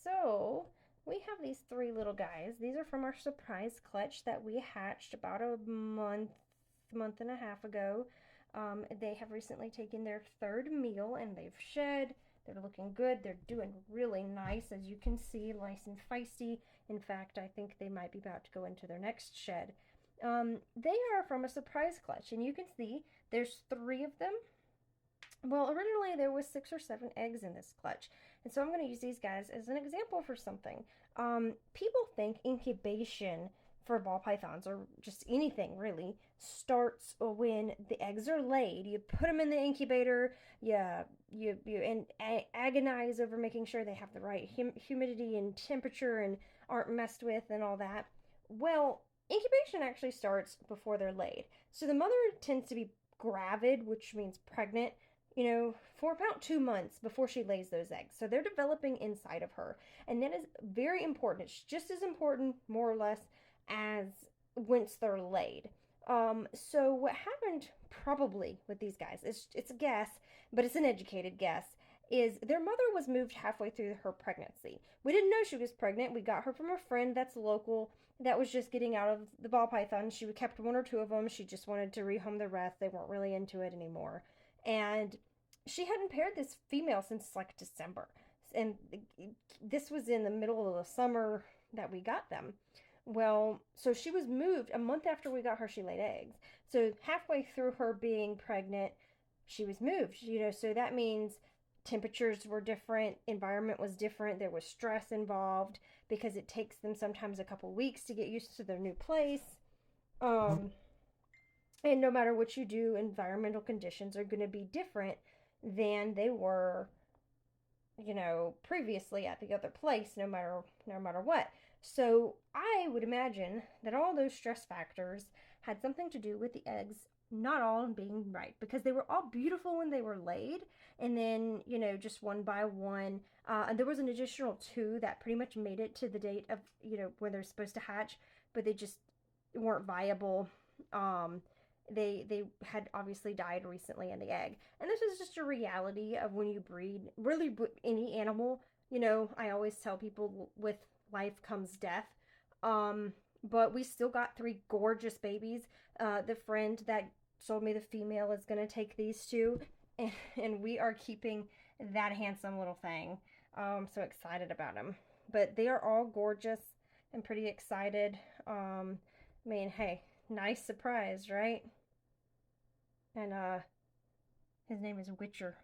So we have these three little guys. These are from our surprise clutch that we hatched about a month and a half ago. They have recently taken their third meal and they've shed. They're looking good. They're doing really nice, as you can see, nice and feisty. In fact, I think they might be about to go into their next shed. They are from a surprise clutch, and you can see there's three of them. Well, originally there was 6 or 7 eggs in this clutch, and so I'm going to use these guys as an example for something. People think incubation for ball pythons, or just anything really, starts when the eggs are laid. You put them in the incubator, and agonize over making sure they have the right humidity and temperature and aren't messed with and all that. Well, incubation actually starts before they're laid. So the mother tends to be gravid, which means pregnant, for about 2 months before she lays those eggs. So they're developing inside of her. And that is very important. It's just as important, more or less, as once they're laid. So what happened probably with these guys, it's a guess, but it's an educated guess, is their mother was moved halfway through her pregnancy. We didn't know she was pregnant. We got her from a friend that's local that was just getting out of the ball python. She kept 1 or 2 of them. She just wanted to rehome the rest. They weren't really into it anymore. And she hadn't paired this female since like December. And this was in the middle of the summer that we got them. Well, so she was moved a month after we got her, she laid eggs. So halfway through her being pregnant, she was moved, so that means temperatures were different, environment was different, there was stress involved because it takes them sometimes a couple weeks to get used to their new place. Um, and no matter what you do, environmental conditions are going to be different than they were, previously at the other place, no matter what. So I would imagine that all those stress factors had something to do with the eggs not all being right, because they were all beautiful when they were laid, and then just one by one, and there was an additional two that pretty much made it to the date of when they're supposed to hatch, but they just weren't viable. Um, they had obviously died recently in the egg. And this is just a reality of when you breed really any animal. I always tell people with life comes death. But we still got three gorgeous babies. The friend that sold me the female is going to take these two, and we are keeping that handsome little thing. I'm so excited about them. But they are all gorgeous and pretty excited. I mean, hey, nice surprise, right? And his name is Witcher.